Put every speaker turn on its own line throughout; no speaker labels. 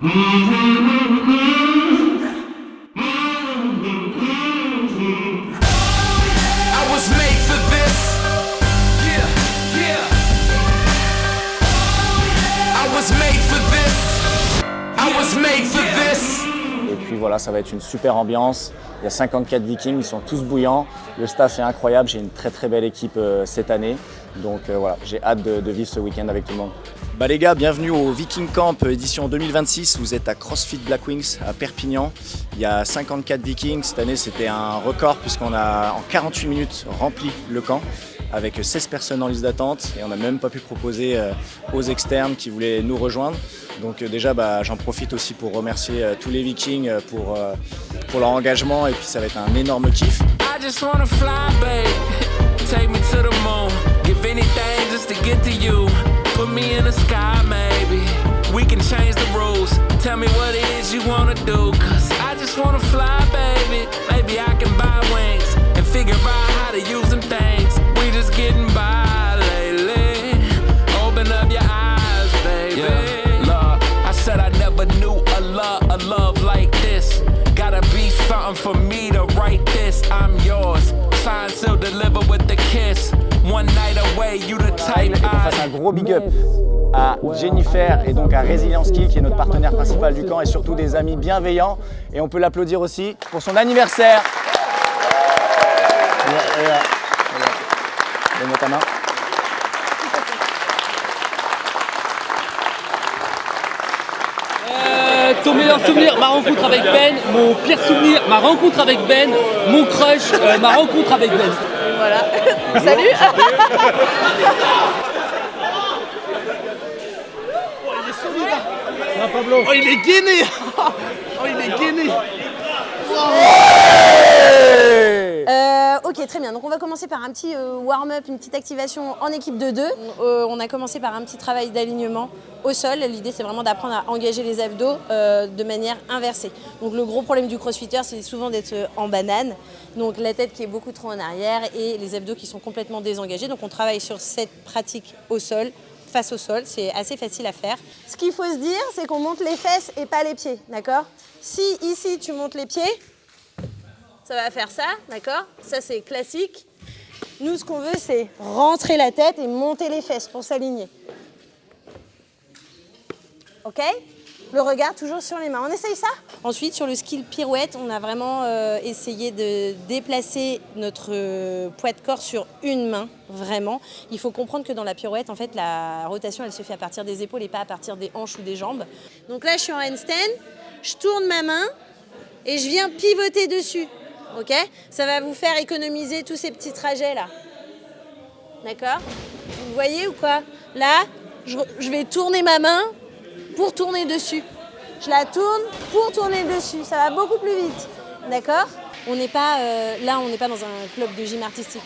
was made for this. Yeah, yeah. I was made for this. I was made for this.
Et puis voilà, ça va être une super ambiance. Il y a 54 Vikings, ils sont tous bouillants. Le staff est incroyable, j'ai une très très belle équipe cette année. Donc voilà, j'ai hâte de vivre ce week-end avec tout le monde. Bah les gars, bienvenue au Viking Camp édition 2026. Vous êtes à CrossFit Black Wings à Perpignan. Il y a 54 Vikings. Cette année, c'était un record puisqu'on a en 48 minutes rempli le camp avec 16 personnes en liste d'attente et on n'a même pas pu proposer aux externes qui voulaient nous rejoindre. Donc déjà, j'en profite aussi pour remercier tous les Vikings pour leur engagement et puis ça va être un énorme kiff.
I just wanna fly, babe. Take me to the moon. Give anything just to get to you. Put me in the sky, maybe. We can change the rules. Tell me what it is you wanna do. Cause I just wanna fly, baby. Maybe I can buy wings and figure out how to use them things. We just getting by lately. Open up your eyes, baby. Yeah. Love, I said I never knew a love like this. Gotta be something for me to write this. I'm yours. Sign, seal, deliver with the kiss. One night away, you the type.
Et qu'on fasse un gros big up à Jennifer et donc à Resilience Ski qui est notre partenaire principal du camp et surtout des amis bienveillants. Et on peut l'applaudir aussi pour son anniversaire. Donne-moi ta main.
Ton meilleur souvenir, ma rencontre avec Ben. Mon pire souvenir, ma rencontre avec Ben. Mon crush, ma rencontre avec Ben.
Voilà. Salut.
Oh, il est gainé. Oh, il est gainé.
Ok, très bien. Donc on va commencer par un petit warm-up, une petite activation en équipe de deux. On a commencé par un petit travail d'alignement au sol. L'idée, c'est vraiment d'apprendre à engager les abdos de manière inversée. Donc le gros problème du crossfitter, c'est souvent d'être en banane. Donc la tête qui est beaucoup trop en arrière et les abdos qui sont complètement désengagés. Donc on travaille sur cette pratique au sol, face au sol. C'est assez facile à faire. Ce qu'il faut se dire, c'est qu'on monte les fesses et pas les pieds, d'accord? Si ici, tu montes les pieds, ça va faire ça, d'accord? Ça, c'est classique. Nous, ce qu'on veut, c'est rentrer la tête et monter les fesses pour s'aligner. OK? Le regard toujours sur les mains. On essaye ça? Ensuite, sur le skill pirouette, on a vraiment essayé de déplacer notre poids de corps sur une main, vraiment. Il faut comprendre que dans la pirouette, en fait, la rotation, elle se fait à partir des épaules et pas à partir des hanches ou des jambes. Donc là, je suis en handstand, je tourne ma main et je viens pivoter dessus. Ok? Ça va vous faire économiser tous ces petits trajets là. D'accord? Vous voyez ou quoi? Là, je vais tourner ma main pour tourner dessus. Je la tourne pour tourner dessus. Ça va beaucoup plus vite. D'accord? On n'est pas là, on n'est pas dans un club de gym artistique.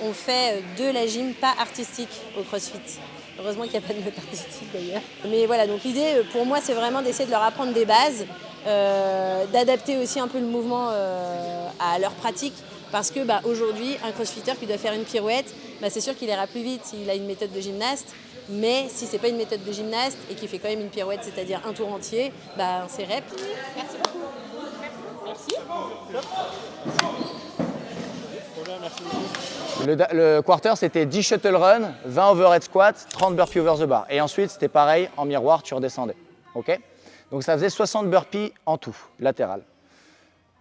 On fait de la gym pas artistique au CrossFit. Heureusement qu'il n'y a pas de mode artistique d'ailleurs. Mais voilà, donc l'idée pour moi, c'est vraiment d'essayer de leur apprendre des bases. D'adapter aussi un peu le mouvement à leur pratique parce que aujourd'hui un crossfitter qui doit faire une pirouette, c'est sûr qu'il ira plus vite s'il a une méthode de gymnaste, mais si c'est pas une méthode de gymnaste et qu'il fait quand même une pirouette, c'est-à-dire un tour entier, c'est rep.
Merci beaucoup. Merci.
Le quarter, c'était 10 shuttle run, 20 overhead squats, 30 burpees over the bar. Et ensuite, c'était pareil, en miroir, tu redescendais. OK? Donc ça faisait 60 burpees en tout, latéral.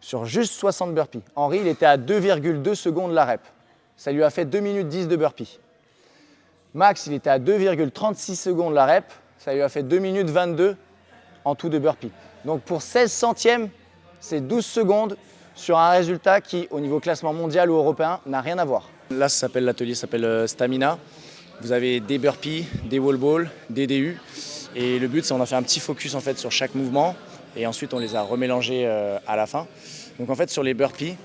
Sur juste 60 burpees. Henri, il était à 2,2 secondes la rep. Ça lui a fait 2 minutes 10 de burpees. Max, il était à 2,36 secondes la rep. Ça lui a fait 2 minutes 22 en tout de burpees. Donc pour 16 centièmes, c'est 12 secondes sur un résultat qui, au niveau classement mondial ou européen, n'a rien à voir. Là, l'atelier s'appelle Stamina. Vous avez des burpees, des wall balls, des DU. Et le but, c'est qu'on a fait un petit focus en fait, sur chaque mouvement et ensuite on les a remélangés à la fin. Donc en fait sur les burpees,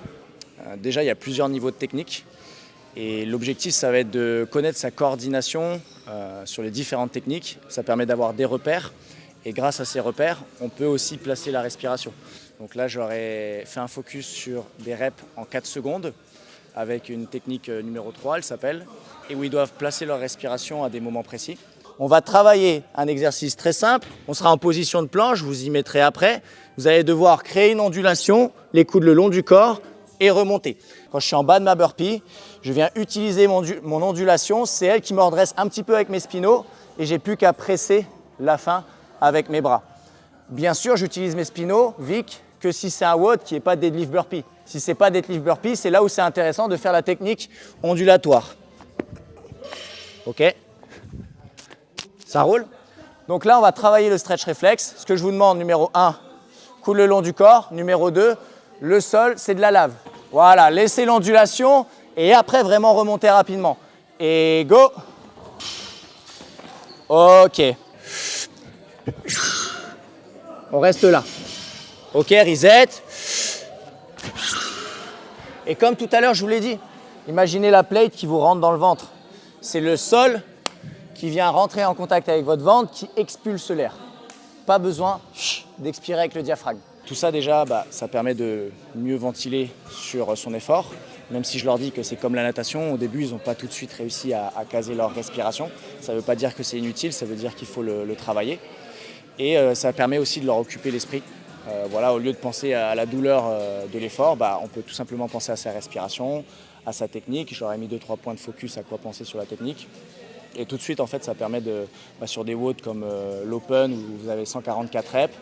déjà il y a plusieurs niveaux de technique et l'objectif ça va être de connaître sa coordination sur les différentes techniques. Ça permet d'avoir des repères et grâce à ces repères, on peut aussi placer la respiration. Donc là j'aurais fait un focus sur des reps en 4 secondes avec une technique numéro 3, elle s'appelle, et où ils doivent placer leur respiration à des moments précis. On va travailler un exercice très simple. On sera en position de planche, je vous y mettrai après. Vous allez devoir créer une ondulation, les coudes le long du corps et remonter. Quand je suis en bas de ma burpee, je viens utiliser mon ondulation. C'est elle qui me redresse un petit peu avec mes spinaux et j'ai plus qu'à presser la fin avec mes bras. Bien sûr, j'utilise mes spinaux, Vic, que si c'est un WOD qui n'est pas deadlift burpee. Si ce n'est pas deadlift burpee, c'est là où c'est intéressant de faire la technique ondulatoire. OK? Ça roule? Donc là, on va travailler le stretch réflexe. Ce que je vous demande, numéro 1, coude le long du corps. Numéro 2, le sol, c'est de la lave. Voilà, laissez l'ondulation et après, vraiment remonter rapidement. Et go! OK. On reste là. OK, reset. Et comme tout à l'heure, je vous l'ai dit, imaginez la plate qui vous rentre dans le ventre. C'est le sol qui vient rentrer en contact avec votre ventre, qui expulse l'air. Pas besoin d'expirer avec le diaphragme. Tout ça déjà, ça permet de mieux ventiler sur son effort. Même si je leur dis que c'est comme la natation, au début, ils n'ont pas tout de suite réussi à caser leur respiration. Ça ne veut pas dire que c'est inutile, ça veut dire qu'il faut le travailler. Et ça permet aussi de leur occuper l'esprit. Voilà, au lieu de penser à la douleur de l'effort, on peut tout simplement penser à sa respiration, à sa technique. Je leur ai mis 2-3 points de focus à quoi penser sur la technique. Et tout de suite, en fait, ça permet sur des WOD comme l'Open où vous avez 144 reps,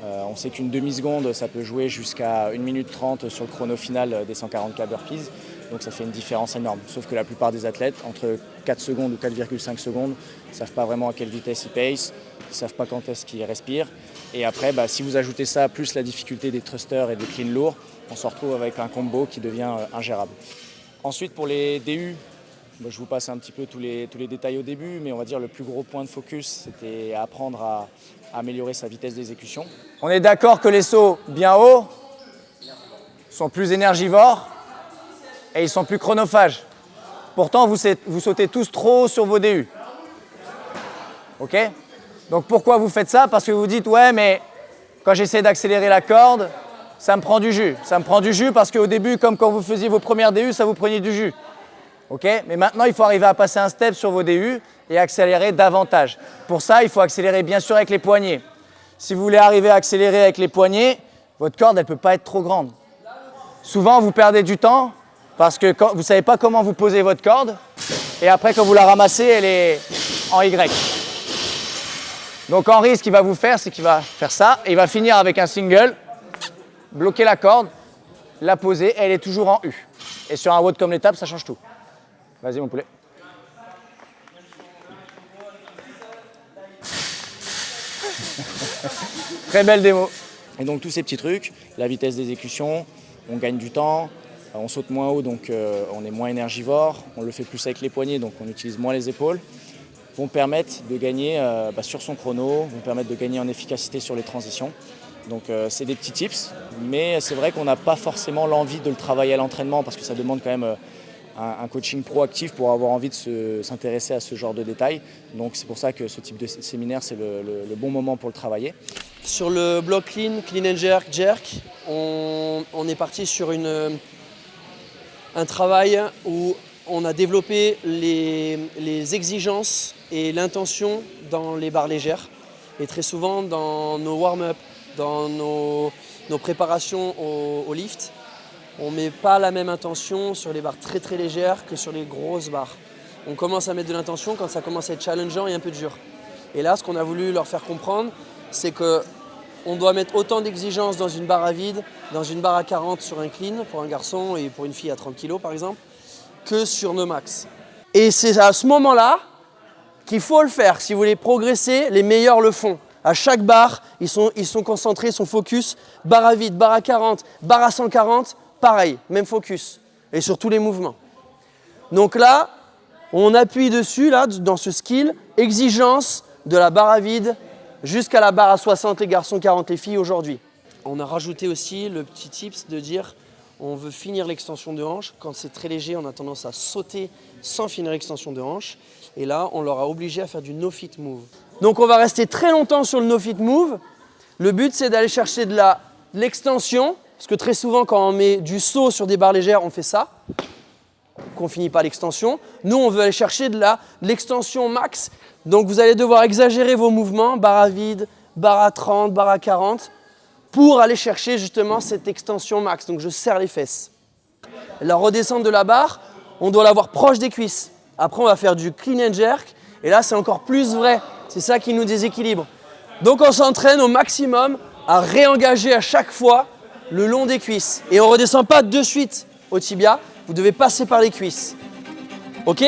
on sait qu'une demi-seconde, ça peut jouer jusqu'à 1 minute 30 sur le chrono final des 140K burpees. Donc ça fait une différence énorme. Sauf que la plupart des athlètes, entre 4 secondes ou 4,5 secondes, ne savent pas vraiment à quelle vitesse ils pace, ils ne savent pas quand est-ce qu'ils respirent. Et après, si vous ajoutez ça, plus la difficulté des thrusters et des cleans lourds, on se retrouve avec un combo qui devient ingérable. Ensuite, pour les DU, je vous passe un petit peu tous les détails au début, mais on va dire le plus gros point de focus, c'était apprendre à améliorer sa vitesse d'exécution. On est d'accord que les sauts bien hauts sont plus énergivores et ils sont plus chronophages. Pourtant, vous sautez tous trop haut sur vos DU. OK? Donc pourquoi vous faites ça? Parce que vous dites, ouais, mais quand j'essaie d'accélérer la corde, ça me prend du jus. Ça me prend du jus parce qu'au début, comme quand vous faisiez vos premières DU, ça vous prenait du jus. OK? Mais maintenant, il faut arriver à passer un step sur vos DU et accélérer davantage. Pour ça, il faut accélérer bien sûr avec les poignets. Si vous voulez arriver à accélérer avec les poignets, votre corde, elle ne peut pas être trop grande. Souvent, vous perdez du temps parce que vous ne savez pas comment vous posez votre corde et après, quand vous la ramassez, elle est en Y. Donc Henri, ce qu'il va vous faire, c'est qu'il va faire ça et il va finir avec un single, bloquer la corde, la poser et elle est toujours en U. Et sur un WOD comme l'étape, ça change tout. Vas-y mon poulet. Très belle démo. Et donc tous ces petits trucs, la vitesse d'exécution, on gagne du temps, on saute moins haut donc on est moins énergivore, on le fait plus avec les poignets donc on utilise moins les épaules, vont permettre de gagner sur son chrono, vont permettre de gagner en efficacité sur les transitions. Donc c'est des petits tips, mais c'est vrai qu'on n'a pas forcément l'envie de le travailler à l'entraînement parce que ça demande quand même un coaching proactif pour avoir envie de s'intéresser à ce genre de détails. Donc c'est pour ça que ce type de séminaire, c'est le bon moment pour le travailler.
Sur le bloc clean and jerk, on est parti sur un travail où on a développé les exigences et l'intention dans les barres légères. Et très souvent dans nos warm-up, dans nos préparations au lift, on ne met pas la même intention sur les barres très très légères que sur les grosses barres. On commence à mettre de l'intention quand ça commence à être challengeant et un peu dur. Et là, ce qu'on a voulu leur faire comprendre, c'est qu'on doit mettre autant d'exigences dans une barre à vide, dans une barre à 40 sur un clean, pour un garçon et pour une fille à 30 kg par exemple, que sur nos max. Et c'est à ce moment-là qu'il faut le faire. Si vous voulez progresser, les meilleurs le font. À chaque barre, ils sont concentrés, ils sont focus. Barre à vide, barre à 40, barre à 140, pareil, même focus. Et sur tous les mouvements. Donc là, on appuie dessus, là, dans ce skill, exigence de la barre à vide jusqu'à la barre à 60 les garçons, 40 les filles aujourd'hui. On a rajouté aussi le petit tips de dire on veut finir l'extension de hanche. Quand c'est très léger, on a tendance à sauter sans finir l'extension de hanche. Et là, on leur a obligé à faire du no-fit move. Donc on va rester très longtemps sur le no-fit move. Le but, c'est d'aller chercher de l'extension. Parce que très souvent, quand on met du saut sur des barres légères, on fait ça. qu'on finit pas l'extension. Nous, on veut aller chercher de l'extension max. Donc, vous allez devoir exagérer vos mouvements, barre à vide, barre à 30, barre à 40, pour aller chercher justement cette extension max. Donc, je serre les fesses. La redescente de la barre, on doit l'avoir proche des cuisses. Après, on va faire du clean and jerk. Et là, c'est encore plus vrai. C'est ça qui nous déséquilibre. Donc, on s'entraîne au maximum à réengager à chaque fois le long des cuisses. Et on ne redescend pas de suite au tibia. Vous devez passer par les cuisses. OK ?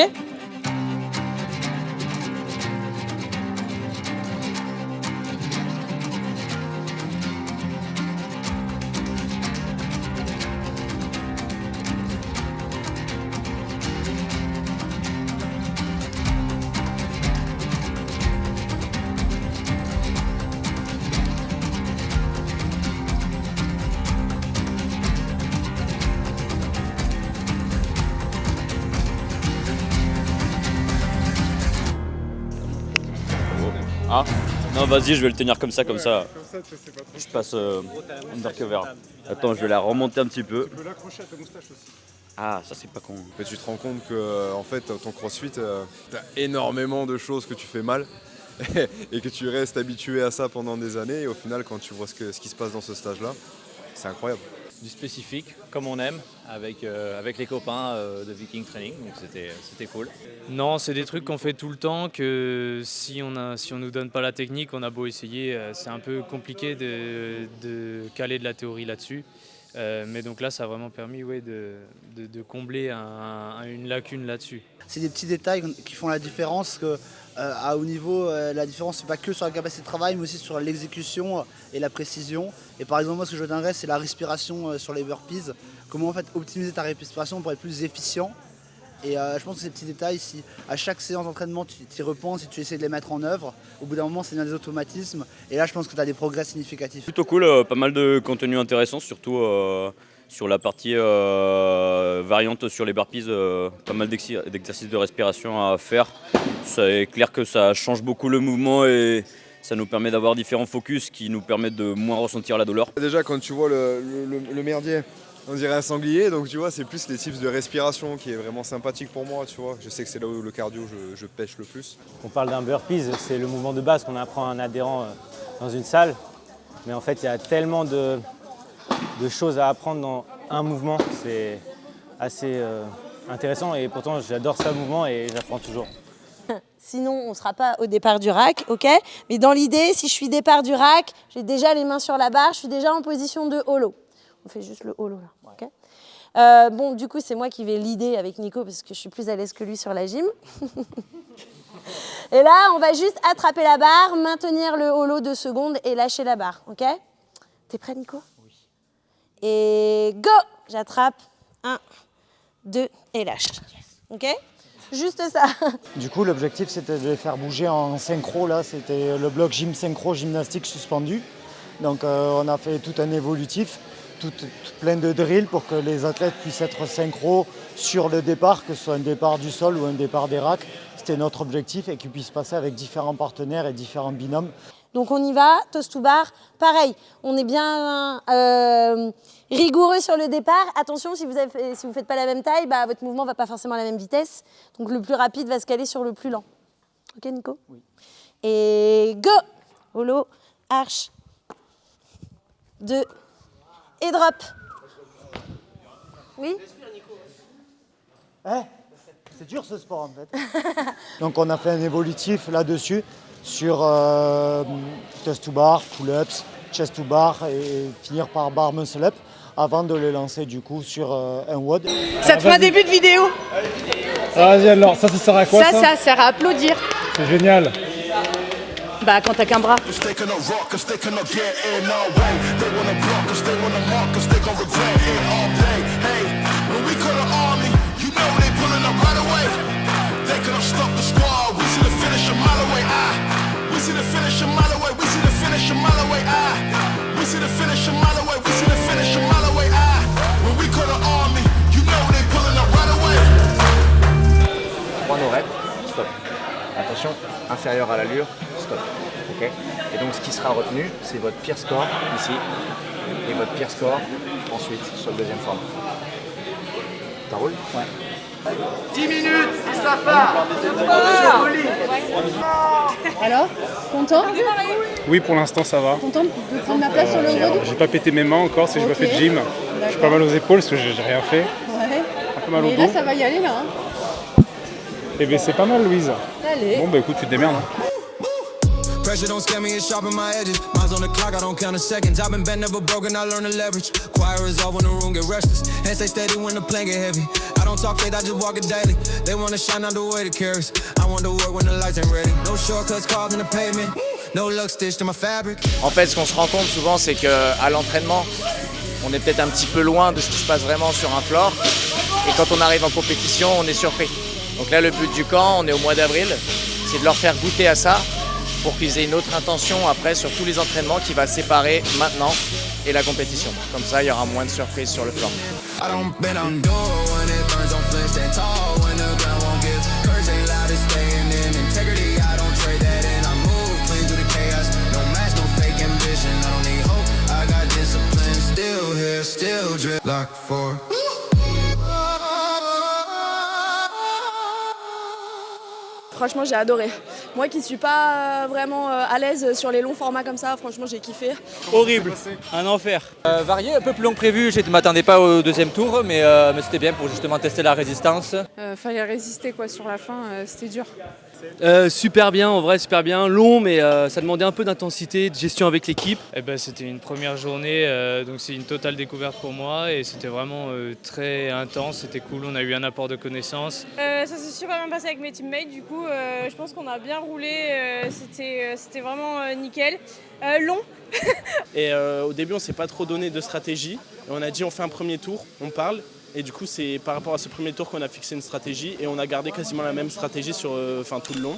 Ah non, vas-y, je vais le tenir comme ça. Je passe undercover. Attends, je vais la remonter un petit peu.
Tu peux l'accrocher à ta moustache aussi.
Ah, ça c'est pas con.
Mais tu te rends compte que en fait, ton crossfit, t'as énormément de choses que tu fais mal et que tu restes habitué à ça pendant des années. Et au final, quand tu vois ce qui se passe dans ce stage-là, c'est incroyable.
Du spécifique, comme on aime, avec les copains de Viking Training, donc c'était cool.
Non, c'est des trucs qu'on fait tout le temps, que si on nous donne pas la technique, on a beau essayer, c'est un peu compliqué de caler de la théorie là-dessus. Mais donc là, ça a vraiment permis de combler une lacune là-dessus.
C'est des petits détails qui font la différence. À haut niveau, la différence, c'est pas que sur la capacité de travail, mais aussi sur l'exécution et la précision. Et par exemple, moi, ce que je retiendrai, c'est la respiration sur les burpees. Comment en fait optimiser ta respiration pour être plus efficient. Et je pense que ces petits détails, si à chaque séance d'entraînement tu y repenses, si tu essaies de les mettre en œuvre, au bout d'un moment, c'est bien des automatismes. Et là, je pense que tu as des progrès significatifs.
Plutôt cool, pas mal de contenu intéressant, surtout sur la partie variante sur les burpees, pas mal d'exercices de respiration à faire. C'est clair que ça change beaucoup le mouvement et ça nous permet d'avoir différents focus qui nous permettent de moins ressentir la douleur.
Déjà, quand tu vois le merdier, on dirait un sanglier, donc tu vois, c'est plus les types de respiration qui est vraiment sympathique pour moi, tu vois. Je sais que c'est là où le cardio, je pêche le plus.
On parle d'un burpees, c'est le mouvement de base qu'on apprend à un adhérent dans une salle. Mais en fait, il y a tellement de choses à apprendre dans un mouvement, c'est assez intéressant et pourtant j'adore ça le mouvement et j'apprends toujours.
Sinon, on ne sera pas au départ du rack, ok ? Mais dans l'idée, si je suis départ du rack, j'ai déjà les mains sur la barre, je suis déjà en position de holo. On fait juste le holo là, ok ? Bon, du coup, c'est moi qui vais leader avec Nico parce que je suis plus à l'aise que lui sur la gym. Et là, on va juste attraper la barre, maintenir le holo 2 secondes et lâcher la barre, ok ? T'es prêt, Nico ? Oui. Et go ! J'attrape, 1, 2 et lâche, ok ? Juste ça.
Du coup, l'objectif, c'était de les faire bouger en synchro. Là, c'était le bloc gym synchro gymnastique suspendu. Donc, on a fait tout un évolutif, tout plein de drills pour que les athlètes puissent être synchro sur le départ, que ce soit un départ du sol ou un départ des racks. C'était notre objectif et qu'ils puissent passer avec différents partenaires et différents binômes.
Donc on y va, toast to bar, pareil, on est bien rigoureux sur le départ. Attention, si vous ne faites pas la même taille, bah, votre mouvement ne va pas forcément à la même vitesse. Donc le plus rapide va se caler sur le plus lent. Ok, Nico ? Oui. Et go ! Holo, arche, 2 et drop. Oui ?
C'est dur ce sport en fait. Donc on a fait un évolutif là-dessus sur toast to bar, pull-ups, chest to bar et finir par bar muscle up avant de les lancer du coup sur un WOD.
Ça te fait un début de vidéo ?
Vas-y alors, ça sert à quoi ça ?
Ça sert à applaudir.
C'est génial.
Bah quand t'as qu'un bras.
Nos reps, stop. Attention, inférieur à l'allure, stop. Okay. Et donc ce qui sera retenu, c'est votre pire score ici et votre pire score ensuite sur le deuxième format. Ça roule ? Ouais. 10 minutes, et ça part.
Alors, content?
Oui, pour l'instant, ça va.
Content de prendre ma place sur le road?
J'ai pas pété mes mains encore, si j'ai pas fait de gym. J'ai pas mal aux épaules parce que j'ai rien fait.
Ouais.
Un peu mal au
Et
dos.
là, ça va y aller, là. Hein.
Eh ben c'est pas mal, Louise.
Allez.
Bon, bah écoute, tu te démerdes.
Pressure don't scare me, it's sharpen my edges. Miles on the clock, I don't count the seconds. I've been bent, never broken, I learn to leverage. Choir is off when the room get restless. Hands stay steady when the plane get heavy. I don't talk faith, I just walk it daily. They wanna shine out the way it carries. I want to work when the lights ain't ready. No shortcuts carved in the pavement. No luck stitched in my fabric.
En fait, ce qu'on se rend compte souvent, c'est qu'à l'entraînement, on est peut-être un petit peu loin de ce qui se passe vraiment sur un floor. Et quand on arrive en compétition, on est surpris. Donc là, le but du camp, on est au mois d'avril, c'est de leur faire goûter à ça pour qu'ils aient une autre intention après sur tous les entraînements qui va séparer maintenant et la compétition. Comme ça, il y aura moins de surprises sur le floor.
Franchement, j'ai adoré. Moi qui suis pas vraiment à l'aise sur les longs formats comme ça, franchement, j'ai kiffé.
Horrible, un enfer. Varié, un peu plus long que prévu, je ne m'attendais pas au deuxième tour, mais c'était bien pour justement tester la résistance.
Fallait résister quoi sur la fin, c'était dur.
Super bien, en vrai super bien, long mais ça demandait un peu d'intensité, de gestion avec l'équipe.
Eh ben, c'était une première journée, donc c'est une totale découverte pour moi et c'était vraiment très intense, c'était cool, on a eu un apport de connaissances.
Ça s'est super bien passé avec mes teammates, du coup je pense qu'on a bien roulé, c'était vraiment nickel. Long.
Et au début on s'est pas trop donné de stratégie, et on a dit on fait un premier tour, on parle. Et du coup, c'est par rapport à ce premier tour qu'on a fixé une stratégie et on a gardé quasiment la même stratégie sur, tout le long.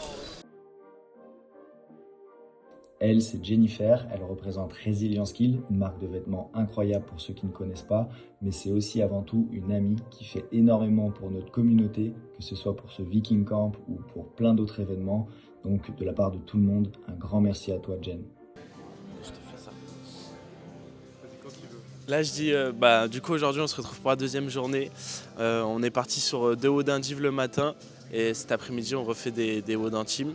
Elle, c'est Jennifer, elle représente Resilience Skill, une marque de vêtements incroyable pour ceux qui ne connaissent pas, mais c'est aussi avant tout une amie qui fait énormément pour notre communauté, que ce soit pour ce Viking Camp ou pour plein d'autres événements. Donc de la part de tout le monde, un grand merci à toi Jen.
Là, je dis, du coup, aujourd'hui, on se retrouve pour la deuxième journée. On est parti sur 2 WOD intimes le matin et cet après-midi, on refait des WOD intimes.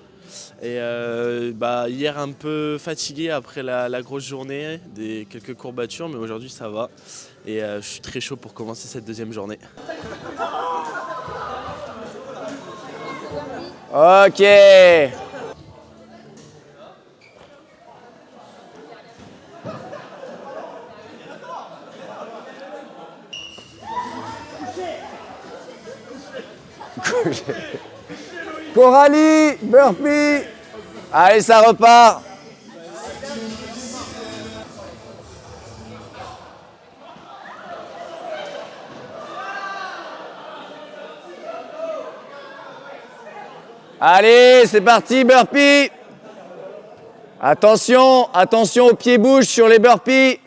Et hier, un peu fatigué après la grosse journée, quelques courbatures, mais aujourd'hui, ça va. Et je suis très chaud pour commencer cette deuxième journée.
Ok. Coralie, burpee. Allez, ça repart. Allez, c'est parti, burpee. Attention, attention aux pieds bouges sur les burpees.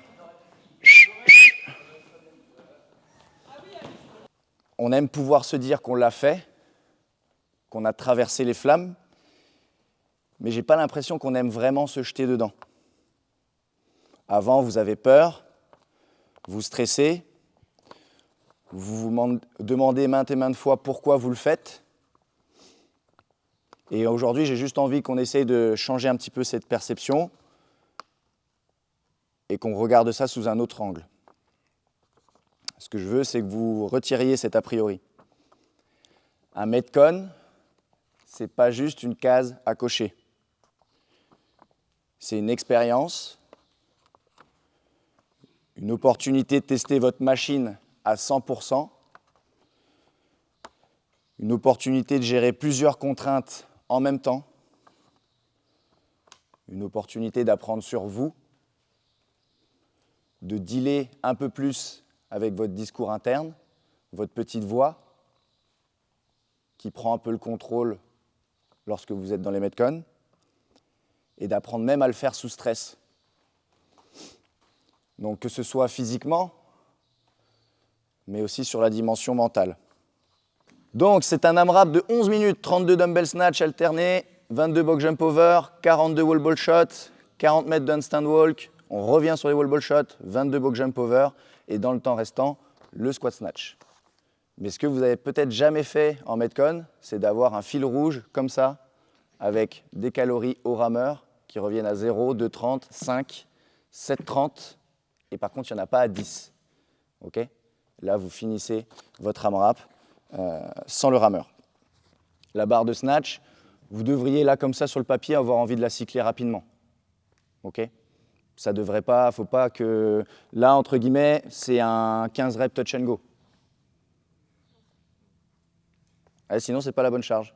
On aime pouvoir se dire qu'on l'a fait, qu'on a traversé les flammes, mais j'ai pas l'impression qu'on aime vraiment se jeter dedans. Avant, vous avez peur, vous stressez, vous vous demandez maintes et maintes fois pourquoi vous le faites. Et aujourd'hui, j'ai juste envie qu'on essaye de changer un petit peu cette perception et qu'on regarde ça sous un autre angle. Ce que je veux, c'est que vous retiriez cet a priori. Un Metcon, ce n'est pas juste une case à cocher. C'est une expérience, une opportunité de tester votre machine à 100%, une opportunité de gérer plusieurs contraintes en même temps, une opportunité d'apprendre sur vous, de dealer un peu plus avec votre discours interne, votre petite voix, qui prend un peu le contrôle lorsque vous êtes dans les Metcon, et d'apprendre même à le faire sous stress. Donc que ce soit physiquement, mais aussi sur la dimension mentale. Donc c'est un AMRAP de 11 minutes, 32 dumbbell snatch alternés, 22 box jump over, 42 wall ball shot, 40 mètres de handstand walk, on revient sur les wall ball shot, 22 box jump over, et dans le temps restant, le squat snatch. Mais ce que vous avez peut-être jamais fait en Metcon, c'est d'avoir un fil rouge comme ça, avec des calories au rameur qui reviennent à 0, 2,30, 5, 7,30. Et par contre, il n'y en a pas à 10. Okay, là, vous finissez votre AMRAP sans le rameur. La barre de snatch, vous devriez, là, comme ça, sur le papier, avoir envie de la cycler rapidement. Okay, ça devrait pas, faut pas que... Là, entre guillemets, c'est un 15 reps touch and go. Allez, sinon, c'est pas la bonne charge.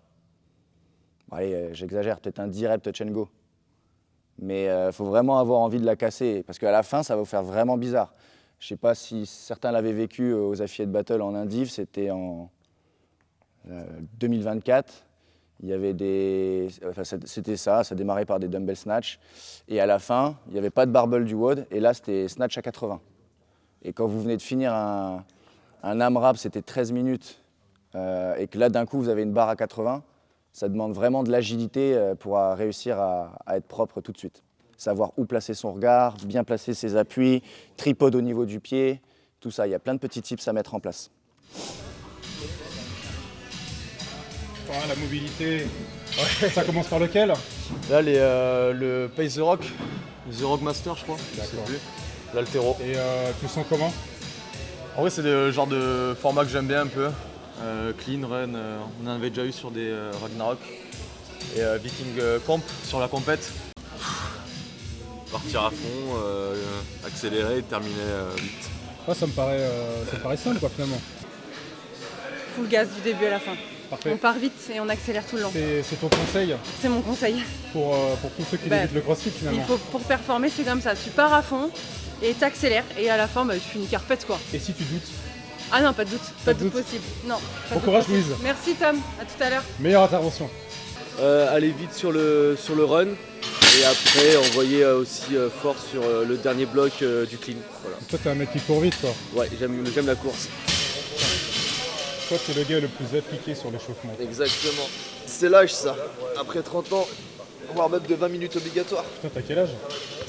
Bon, allez, j'exagère, peut-être un 10 reps touch and go. Mais il faut vraiment avoir envie de la casser, parce qu'à la fin, ça va vous faire vraiment bizarre. Je ne sais pas si certains l'avaient vécu aux Affiliate Battle en Indiv, c'était en 2024. Il y avait des... Enfin, c'était ça démarrait par des dumbbell snatch. Et à la fin, il n'y avait pas de barbell du WOD, et là, c'était snatch à 80. Et quand vous venez de finir un AMRAP, c'était 13 minutes, et que là, d'un coup, vous avez une barre à 80, ça demande vraiment de l'agilité pour réussir à être propre tout de suite. Savoir où placer son regard, bien placer ses appuis, tripode au niveau du pied, tout ça. Il y a plein de petits tips à mettre en place.
La mobilité, ça commence par lequel?
Là, le Pace The Rock, le The Rock Master, je crois.
D'accord.
L'altéro.
Et tu le sens comment?
En vrai, c'est le genre de format que j'aime bien un peu. Clean, run, on en avait déjà eu sur des Ragnarok. Et Viking Camp sur la compète.
Partir à fond, accélérer et terminer vite.
Ouais, ça me paraît simple quoi finalement.
Full gaz du début à la fin.
Parfait.
On part vite et on accélère tout le long.
C'est ton conseil?
C'est mon conseil.
Pour tous ceux qui débutent le crossfit finalement.
Pour performer, c'est comme ça. Tu pars à fond et t'accélères et à la fin, tu finis carpette quoi.
Et si tu doutes?
Ah non, pas de doute. Pas de doute possible. Non.
Bon courage Louise.
Merci Tom, à tout à l'heure.
Meilleure intervention.
Aller vite sur le run et après envoyer aussi fort sur le dernier bloc du clean. Voilà.
Toi t'es un mec qui court vite quoi.
Ouais, j'aime la course.
Toi t'es le gars le plus appliqué sur l'échauffement.
Exactement. C'est l'âge ça. Après 30 ans, warm-up de 20 minutes obligatoire.
Putain t'as quel âge?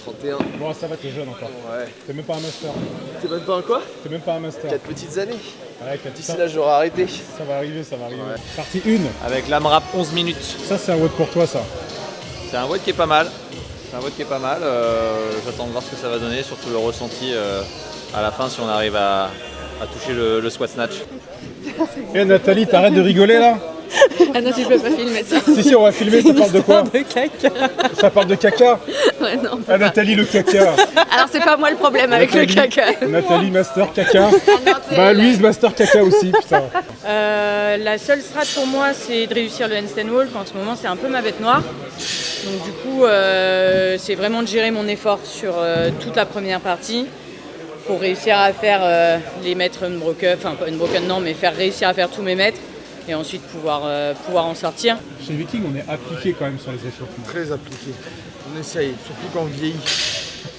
31.
Bon ça va, t'es jeune encore.
Ouais.
T'es même pas un master.
T'es même pas un quoi?
T'es même pas un master.
4 petites années.
Ouais,
d'ici là j'aurai arrêté.
Ça va arriver, ça va arriver.
Ouais.
Partie 1.
Avec l'AMRAP 11 minutes.
Ça c'est un WOD pour toi ça.
C'est un WOD qui est pas mal. J'attends de voir ce que ça va donner, surtout le ressenti à la fin si on arrive à toucher le squat snatch.
Eh Nathalie, t'arrêtes de rigoler là?
Ah non, tu peux pas filmer ça.
Si, on va filmer, ça parle de quoi?
De caca.
Ça parle de caca?
Ouais, non.
Ah Nathalie, le caca.
Alors c'est pas moi le problème avec le caca.
Nathalie, master caca. Bah Louise, master caca aussi, putain.
La seule strat pour moi, c'est de réussir le handstand walk. En ce moment, c'est un peu ma bête noire. Donc du coup, c'est vraiment de gérer mon effort sur toute la première partie pour réussir à faire les mètres unbroken, enfin pas unbroken non, mais réussir à faire tous mes mètres et ensuite pouvoir en sortir.
Chez Viking, on est appliqué quand même sur les échauffements.
Très appliqué. On essaye, surtout quand on vieillit.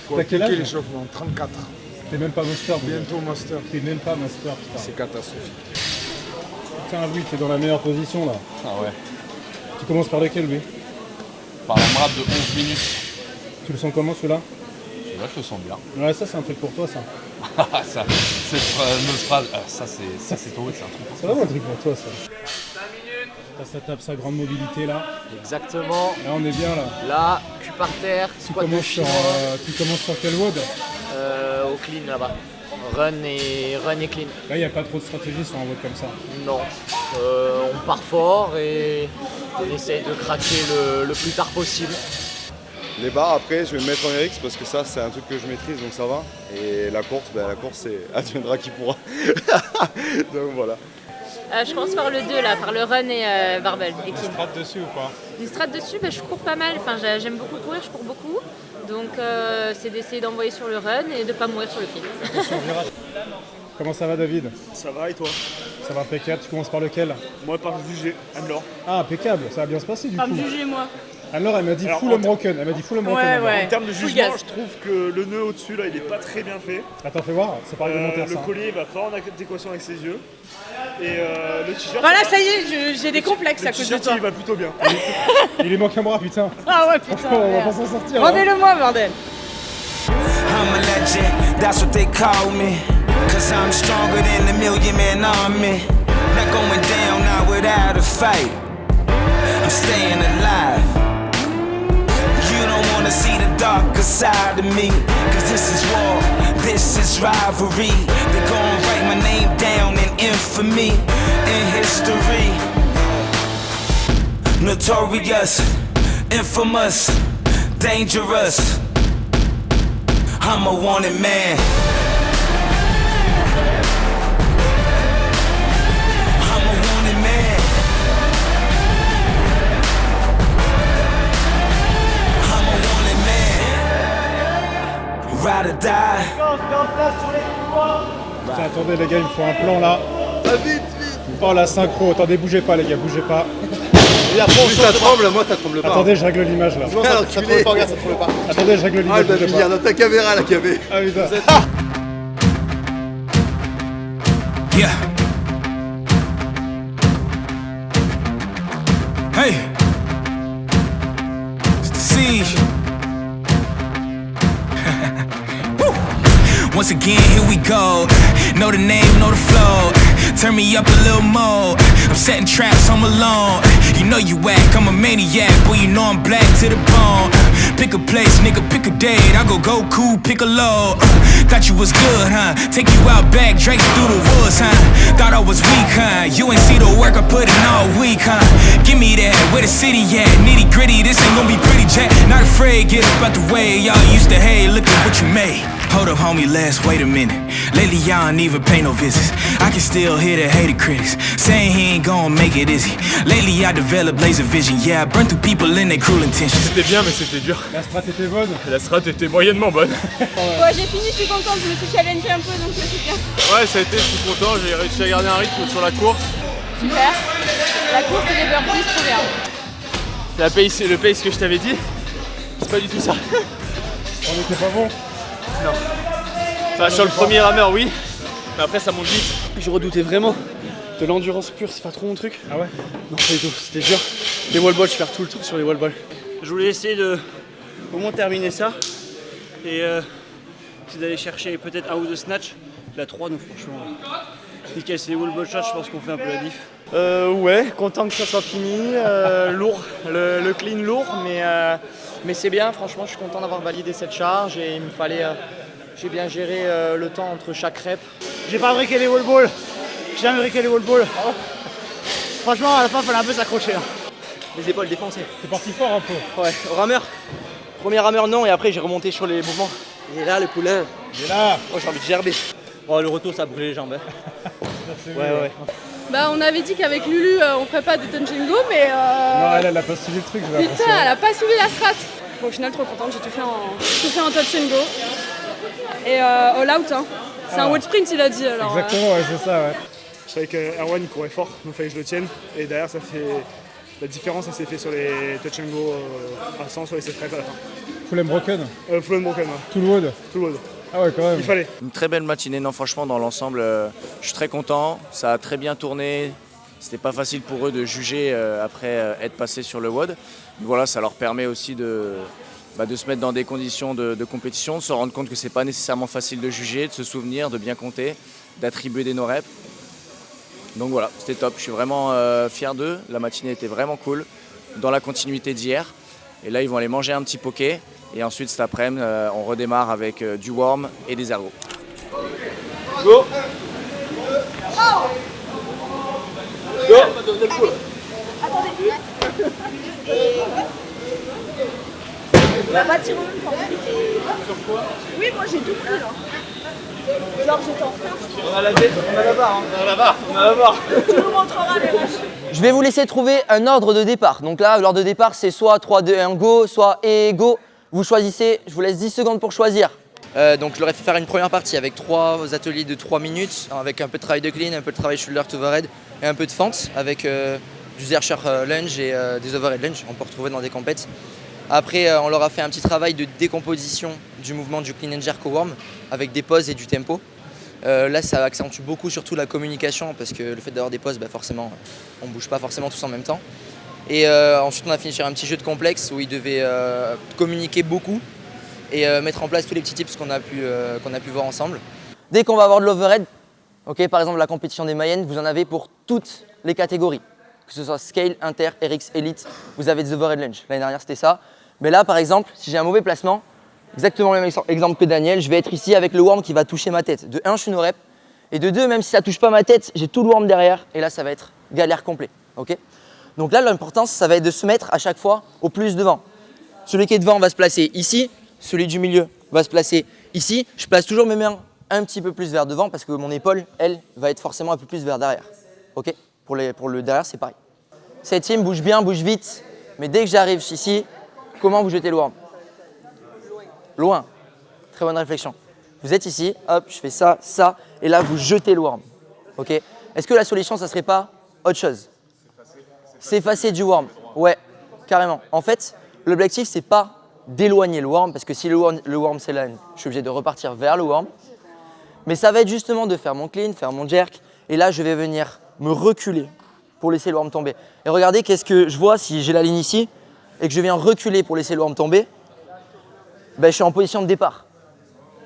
Faut
T'as quel âge?
l'échauffement, 34.
T'es même pas master.
Bientôt master.
T'es même pas master, putain.
C'est catastrophique.
Tiens Louis, t'es dans la meilleure position là.
Ah ouais.
Tu commences par lequel Louis?
Par un MRAP de 11 minutes.
Tu le sens comment celui-là?
Là je le sens bien.
Ouais, ça c'est un truc pour toi ça.
Ça, cette fameuse phrase, ça c'est toi, c'est un truc pour toi.
C'est vraiment un truc pour toi ça. 5 minutes. Ça tape sa grande mobilité là.
Exactement.
Là on est bien là.
Là, cul par terre, squat de chinois.
Tu commences sur quel WOD?
Au clean là-bas. Run et clean.
Là il n'y a pas trop de stratégie sur un WOD comme ça.
Non. On part fort et on essaye de craquer le plus tard possible.
Les barres après je vais me mettre en RX parce que ça c'est un truc que je maîtrise donc ça va. Et la course c'est adviendra qui pourra. Donc voilà.
Je commence par le 2 là, par le run et barbell et clean.
Une strat dessus ou pas?
Une strat dessus, je cours pas mal, j'aime beaucoup courir, je cours beaucoup. Donc c'est d'essayer d'envoyer sur le run et de pas mourir sur le clean.
Comment ça va David?
Ça va et toi?
Ça va impeccable, tu commences par lequel?
Moi par le VG, Anne-Laure.
Ah impeccable, ça va bien se passer du coup.
Par le VG moi.
Alors elle m'a dit full unbroken,
En termes de jugement, je trouve que le nœud au-dessus là il est pas très bien fait.
Attends fais voir, c'est pas réglementaire ça.
Le collier va pas en adéquation avec ses yeux. Et le t-shirt...
Voilà, ça y est, j'ai des complexes à cause de toi.
Il va plutôt bien.
Il lui manque un bras putain.
Ah ouais putain.
On va pas s'en sortir.
Rendez-le-moi bordel.
I'm a legend, that's what they call me. Cause I'm stronger than the million man army. Not going down, not without a fight. I'm staying alive. You don't wanna see the darker side of me, cause this is war, this is rivalry. They're gonna write my name down in infamy, in history. Notorious, infamous, dangerous. I'm a wanted man. I'm a wanted man. I'm a wanted man. Ride or die.
Putain, attendez les gars, il me faut un plan là. Oh la synchro, attendez, bougez pas les gars, bougez pas.
Lui ça tremble, moi ça tremble pas.
Attendez, je règle l'image là.
Ça tremble pas, regarde, ça tremble pas.
Attendez, je règle l'image.
Ah, elle va finir dans ta caméra la cabée.
Ah putain.
Yeah. Hey. It's the siege. Woo. Once again, here we go. Know the name, know the flow. Turn me up a little more. I'm setting traps, I'm alone. You know you whack, I'm a maniac. Boy, you know I'm black to the bone. Pick a place, nigga, pick a date. I go Goku, pick a load. Thought you was good, huh? Take you out back, Drake through the woods, huh? Thought I was weak, huh? You ain't see the work I put in all week, huh? Give me that, where the city at? Nitty gritty, this ain't gonna be pretty, Jack. Not afraid, get up out the way. Y'all used to hate, look at what you made. Hold up, homie, wait a minute. Lately, y'all don't even pay no visits. I can still hear the hater critics saying he ain't gonna make it, is he? Lately, I developed laser vision. Yeah, I burn through people in their cruel intentions.
C'était bien, mais c'était dur.
La strat était bonne.
La strat était moyennement bonne.
Ouais, j'ai fini, je suis contente, je me suis challengée un peu, donc c'est bien.
Ouais, ça a été, je suis content, j'ai réussi à garder un rythme sur la course.
Super. La course et les burpees, trop bien.
Le pace que je t'avais dit, c'est pas du tout ça.
On était pas bon.
Non. Enfin, sur le premier rameur, oui, mais après ça monte vite.
Je redoutais vraiment de l'endurance pure, c'est pas trop mon truc.
Ah ouais?
Non, pas du tout, c'était dur. Les wall balls, je vais faire tout le tour sur les wall balls. Je voulais essayer de au moins terminer ça et d'aller chercher peut-être un ou deux snatch. La 3, donc franchement, nickel, c'est les wall ball shots, je pense qu'on fait un peu la diff. Ouais, content que ça soit fini, lourd, le clean lourd, mais c'est bien, franchement, je suis content d'avoir validé cette charge et il me fallait. J'ai bien géré le temps entre chaque rep. J'ai pas briqué les wall balls. J'ai jamais briqué les wall balls. Franchement, à la fin, il fallait un peu s'accrocher. Hein. Les épaules défoncées.
T'es parti fort un peu.
Ouais, au rameur. Premier rameur, non, et après, j'ai remonté sur les mouvements. Et là, le poulain.
Il est là.
Oh, j'ai envie de gerber. Oh, le retour, ça a brûlé les jambes. Hein. Ouais.
Bah, on avait dit qu'avec Lulu, on ferait pas de touch and go, mais.
Non, elle a pas suivi le truc.
Putain, elle a pas suivi la strat. Bon, au final, trop contente, j'ai tout fait en touch and go. Et all out, hein. C'est un wall sprint, il a dit alors.
Exactement, ouais, c'est ça, ouais.
Je savais que Erwan il courait fort, donc il fallait que je le tienne. Et derrière, ça fait la différence, ça s'est fait sur les touch and go à 100, sur les set reps à la fin.
Full and broken?
Full and broken, ouais.
Tout le wood?
Tout le wood.
Ah ouais, quand même.
Il fallait.
Une très belle matinée, non franchement dans l'ensemble, je suis très content, ça a très bien tourné. C'était pas facile pour eux de juger après être passé sur le WOD. Mais voilà, ça leur permet aussi de se mettre dans des conditions de compétition, de se rendre compte que c'est pas nécessairement facile de juger, de se souvenir, de bien compter, d'attribuer des no-reps. Donc voilà, c'était top, je suis vraiment fier d'eux, la matinée était vraiment cool, dans la continuité d'hier. Et là ils vont aller manger un petit poké, et ensuite cet après-midi on redémarre avec du warm et des ergos.
Go! Go!
Il a pas tiré en même temps. Sur quoi? Oui, moi j'ai tout pris là. Genre j'étais en retard.
On a la tête, on a la barre. Hein. On a la barre.
Tu nous montreras les vaches.
Je vais vous laisser trouver un ordre de départ. Donc là, l'ordre de départ, c'est soit 3, 2, 1, go, soit et go. Vous choisissez, je vous laisse 10 secondes pour choisir.
Donc je leur ai fait faire une première partie avec 3 ateliers de 3 minutes, avec un peu de travail de clean, un peu de travail shoulder to overhead et un peu de fente avec du Zercher lunge et des overhead lunge, on peut retrouver dans des compètes. Après, on leur a fait un petit travail de décomposition du mouvement du clean and jerk au warm avec des pauses et du tempo. Là, ça accentue beaucoup surtout la communication parce que le fait d'avoir des pauses, forcément, on ne bouge pas forcément tous en même temps. Et ensuite, on a fini sur un petit jeu de complexe où ils devaient communiquer beaucoup et mettre en place tous les petits tips qu'on a pu voir ensemble.
Dès qu'on va avoir de l'overhead, Okay, par exemple, la compétition des Mayennes, vous en avez pour toutes les catégories. Que ce soit Scale, Inter, RX, Elite, vous avez des overhead lunge. L'année dernière, c'était ça. Mais là, par exemple, si j'ai un mauvais placement, exactement le même exemple que Daniel, je vais être ici avec le worm qui va toucher ma tête. De 1, je suis no rep. Et de 2, même si ça ne touche pas ma tête, j'ai tout le worm derrière. Et là, ça va être galère complet. Okay, donc là, l'important, ça va être de se mettre à chaque fois au plus devant. Celui qui est devant va se placer ici. Celui du milieu va se placer ici. Je place toujours mes mains un petit peu plus vers devant parce que mon épaule, elle, va être forcément un peu plus vers derrière. Okay, pour le derrière, c'est pareil. Cette team bouge bien, bouge vite. Mais dès que j'arrive ici, comment vous jetez le worm? Loin. Très bonne réflexion. Vous êtes ici, hop, je fais ça, ça, et là, vous jetez le worm. Okay. Est-ce que la solution, ça ne serait pas autre chose? S'effacer du worm. Ouais, carrément. En fait, l'objectif, c'est pas d'éloigner le worm, parce que si le worm s'éloigne, je suis obligé de repartir vers le worm. Mais ça va être justement de faire mon clean, faire mon jerk, et là, je vais venir me reculer pour laisser le worm tomber. Et regardez, qu'est-ce que je vois si j'ai la ligne ici, et que je viens reculer pour laisser le worm tomber, ben, je suis en position de départ.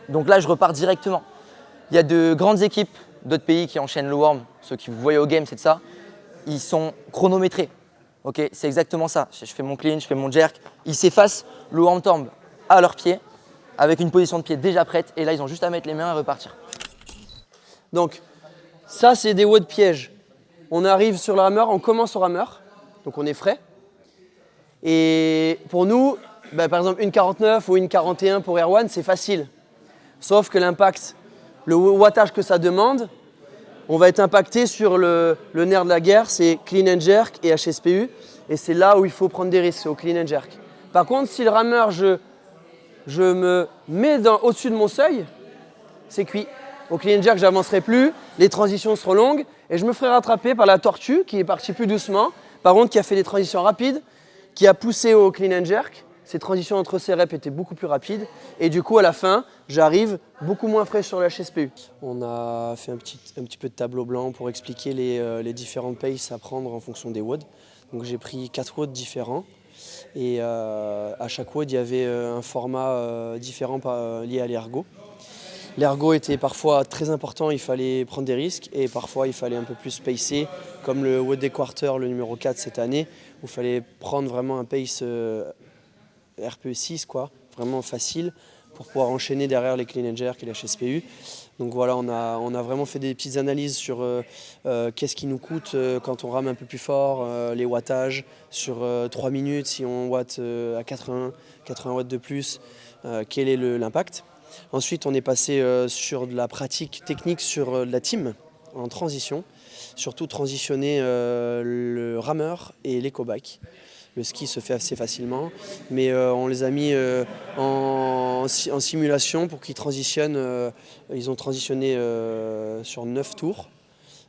Donc là, je repars directement. Il y a de grandes équipes d'autres pays qui enchaînent le worm, ceux qui vous voyez au game, c'est de ça. Ils sont chronométrés. Okay, c'est exactement ça. Je fais mon clean, je fais mon jerk, ils s'effacent, le worm tombe à leurs pieds, avec une position de pied déjà prête, et là, ils ont juste à mettre les mains et repartir.
Donc, ça, c'est des WOD pièges. On arrive sur le rameur, on commence au rameur, donc on est frais. Et pour nous, bah, par exemple, une 49 ou une 41 pour Air One, c'est facile. Sauf que l'impact, le wattage que ça demande, on va être impacté sur le nerf de la guerre, c'est clean and jerk et HSPU. Et c'est là où il faut prendre des risques, c'est au clean and jerk. Par contre, si le rameur, je me mets au-dessus de mon seuil, c'est cuit. Au clean and jerk, je n'avancerai plus, les transitions seront longues et je me ferai rattraper par la tortue qui est partie plus doucement, par contre qui a fait des transitions rapides, qui a poussé au clean and jerk. Ces transitions entre ces reps étaient beaucoup plus rapides et du coup à la fin, j'arrive beaucoup moins frais sur le HSPU. On a fait un petit peu de tableau blanc pour expliquer les différentes paces à prendre en fonction des WOD. Donc j'ai pris 4 WOD différents et à chaque WOD il y avait un format différent lié à l'ergo. L'ergo était parfois très important, il fallait prendre des risques et parfois il fallait un peu plus pacer, comme le WOD des quarters, le numéro 4 cette année, où il fallait prendre vraiment un pace RPE6, quoi, vraiment facile pour pouvoir enchaîner derrière les clean and jerk et les HSPU. Donc voilà, on a vraiment fait des petites analyses sur qu'est-ce qui nous coûte quand on rame un peu plus fort, les wattages sur 3 minutes, si on watt à 80 watts de plus, quel est l'impact. Ensuite, on est passé sur de la pratique technique sur de la team en transition, surtout transitionner le rameur et l'éco-bike. Le ski se fait assez facilement, mais on les a mis en simulation pour qu'ils transitionnent. Ils ont transitionné sur 9 tours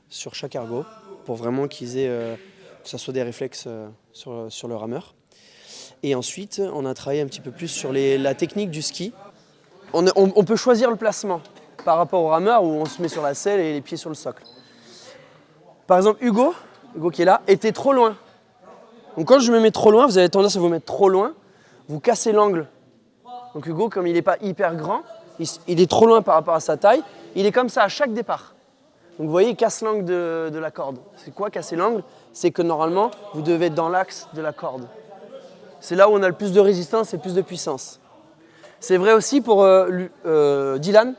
sur chaque ergo pour vraiment qu'ils aient, que ça soit des réflexes sur le rameur. Et ensuite, on a travaillé un petit peu plus sur la technique du ski. On peut choisir le placement par rapport au rameur où on se met sur la selle et les pieds sur le socle. Par exemple, Hugo qui est là, était trop loin. Donc quand je me mets trop loin, vous avez tendance à vous mettre trop loin, vous cassez l'angle. Donc Hugo, comme il n'est pas hyper grand, il est trop loin par rapport à sa taille, il est comme ça à chaque départ. Donc vous voyez, il casse l'angle de la corde. C'est quoi casser l'angle? C'est que normalement, vous devez être dans l'axe de la corde. C'est là où on a le plus de résistance et plus de puissance. C'est vrai aussi pour Dylan,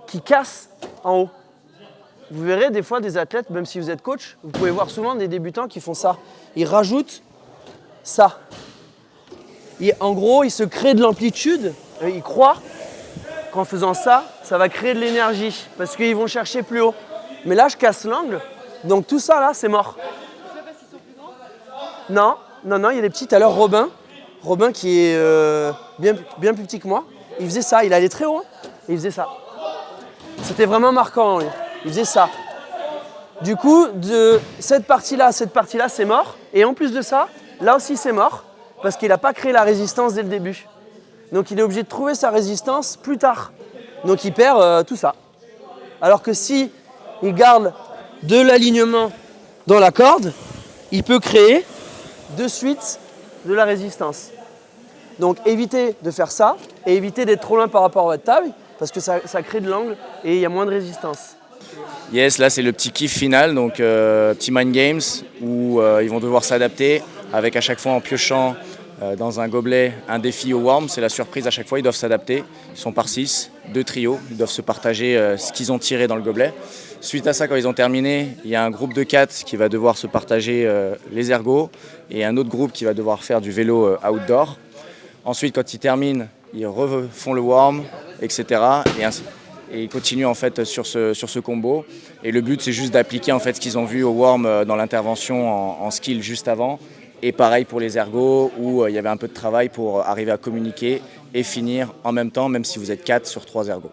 qui casse en haut. Vous verrez des fois des athlètes, même si vous êtes coach, vous pouvez voir souvent des débutants qui font ça. Ils rajoutent ça. En gros, ils se créent de l'amplitude, ils croient qu'en faisant ça, ça va créer de l'énergie, parce qu'ils vont chercher plus haut. Mais là, je casse l'angle, donc tout ça là, c'est mort. Non, il y a des petits. Alors Robin qui est bien plus petit que moi, il faisait ça, il allait très haut, et il faisait ça. C'était vraiment marquant, lui. Il faisait ça. Du coup, de cette partie-là, c'est mort. Et en plus de ça, là aussi, c'est mort. Parce qu'il n'a pas créé la résistance dès le début. Donc, il est obligé de trouver sa résistance plus tard. Donc, il perd tout ça. Alors que si il garde de l'alignement dans la corde, il peut créer de suite de la résistance. Donc, évitez de faire ça et évitez d'être trop loin par rapport à votre table parce que ça crée de l'angle et il y a moins de résistance.
Yes, là c'est le petit kiff final, donc petit mind games où ils vont devoir s'adapter avec à chaque fois en piochant dans un gobelet un défi au worm. C'est la surprise à chaque fois, ils doivent s'adapter. Ils sont par 6, 2 trios, ils doivent se partager ce qu'ils ont tiré dans le gobelet. Suite à ça, quand ils ont terminé, il y a un groupe de 4 qui va devoir se partager les ergots et un autre groupe qui va devoir faire du vélo outdoor. Ensuite, quand ils terminent, ils refont le worm, etc. Et ils continuent en fait sur ce combo. Et le but, c'est juste d'appliquer en fait ce qu'ils ont vu au worm dans l'intervention en skill juste avant. Et pareil pour les ergos, où il y avait un peu de travail pour arriver à communiquer et finir en même temps, même si vous êtes 4 sur 3 ergos.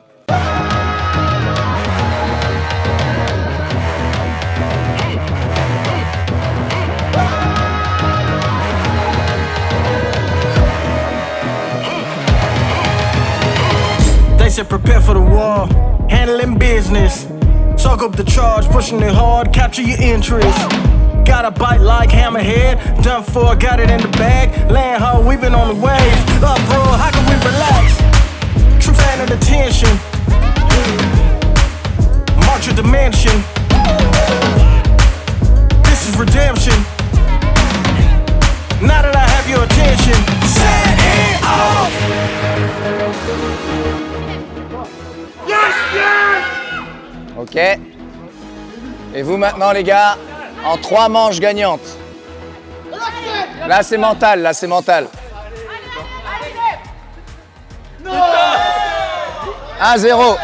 They said prepare for the war, handling business. Talk up the charge, pushing it hard, capture your interest. Got a bite like Hammerhead, done for, got it in the bag. Land ho, we been on the wave. Up, bro, how can we relax? True fan of the tension. March your dimension. This is redemption. Now that I have your attention, set it off. Yes, yes!
Ok. Et vous maintenant les gars, en 3 manches gagnantes. Là c'est mental, là c'est mental. 1-0.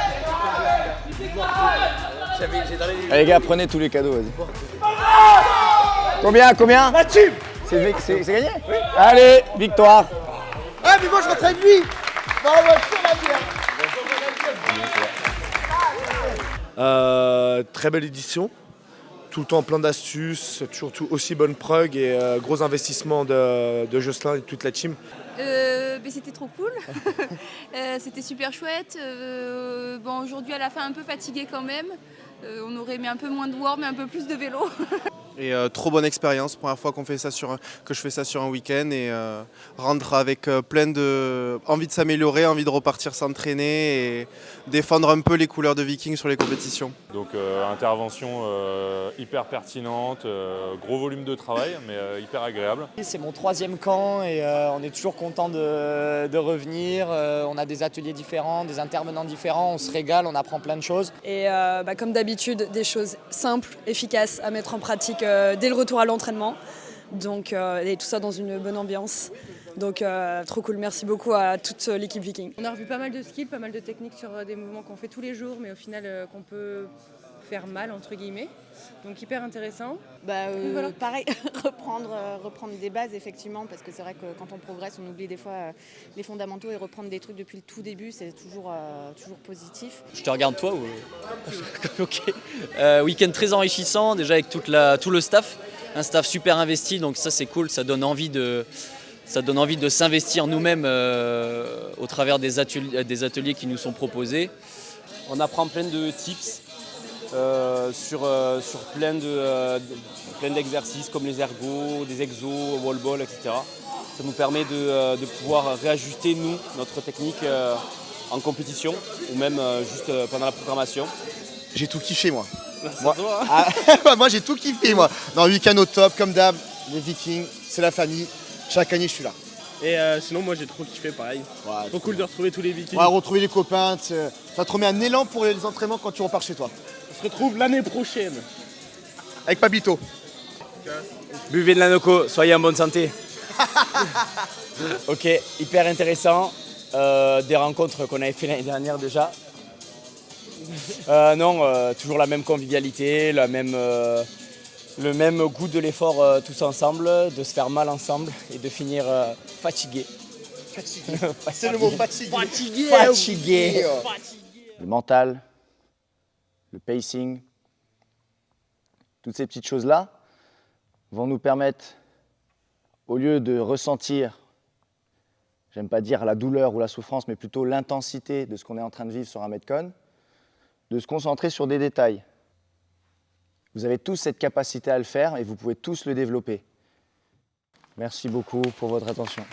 Allez les gars, prenez tous les cadeaux, vas-y. Combien
La team.
C'est gagné? Oui. Allez, victoire.
Ah mais moi je rentre avec lui. Non,
très belle édition, tout le temps plein d'astuces, toujours aussi bonne prog et gros investissement de Jocelyn et toute la team.
C'était trop cool, c'était super chouette. Bon, aujourd'hui à la fin un peu fatigué quand même, on aurait aimé un peu moins de warm et un peu plus de vélo.
Et trop bonne expérience, première fois que je fais ça sur un week-end et rendre avec plein de envie de s'améliorer, envie de repartir s'entraîner et défendre un peu les couleurs de Viking sur les compétitions.
Donc intervention hyper pertinente, gros volume de travail mais hyper agréable.
C'est mon 3e camp et on est toujours content de revenir. On a des ateliers différents, des intervenants différents, on se régale, on apprend plein de choses.
Et comme d'habitude, des choses simples, efficaces à mettre en pratique dès le retour à l'entraînement. Donc, et tout ça dans une bonne ambiance. Donc trop cool, merci beaucoup à toute l'équipe Viking.
On a revu pas mal de skills, pas mal de techniques sur des mouvements qu'on fait tous les jours, mais au final qu'on peut faire mal entre guillemets. Donc hyper intéressant.
Voilà. Pareil, reprendre des bases effectivement, parce que c'est vrai que quand on progresse, on oublie des fois les fondamentaux et reprendre des trucs depuis le tout début, c'est toujours positif.
Je te regarde toi ou Ok. Week-end très enrichissant, déjà avec tout le staff, un staff super investi, donc ça c'est cool, ça donne envie de s'investir nous-mêmes au travers des ateliers qui nous sont proposés.
On apprend plein de tips sur plein d'exercices comme les ergos, des exos, wall ball, etc. Ça nous permet de pouvoir réajuster notre technique en compétition ou même juste pendant la programmation.
J'ai tout kiffé moi.
Moi j'ai tout kiffé moi. Dans le week-end au top, comme d'hab, les Vikings, c'est la famille. Chaque année je suis là.
Et sinon moi j'ai trop kiffé pareil. Ouais, trop cool de retrouver tous les Vikings.
Ouais, retrouver les copains, ça te remet un élan pour les entraînements quand tu repars chez toi.
On se retrouve l'année prochaine.
Avec Pablito.
Buvez de la Noco, soyez en bonne santé. Ok, hyper intéressant. Des rencontres qu'on avait fait l'année dernière déjà. Toujours la même convivialité, le même goût de l'effort tous ensemble, de se faire mal ensemble et de finir fatigué.
C'est le mot fatigué.
Fatigué.
Le mental, le pacing, toutes ces petites choses-là vont nous permettre, au lieu de ressentir, j'aime pas dire la douleur ou la souffrance, mais plutôt l'intensité de ce qu'on est en train de vivre sur un Metcon, de se concentrer sur des détails. Vous avez tous cette capacité à le faire et vous pouvez tous le développer. Merci beaucoup pour votre attention.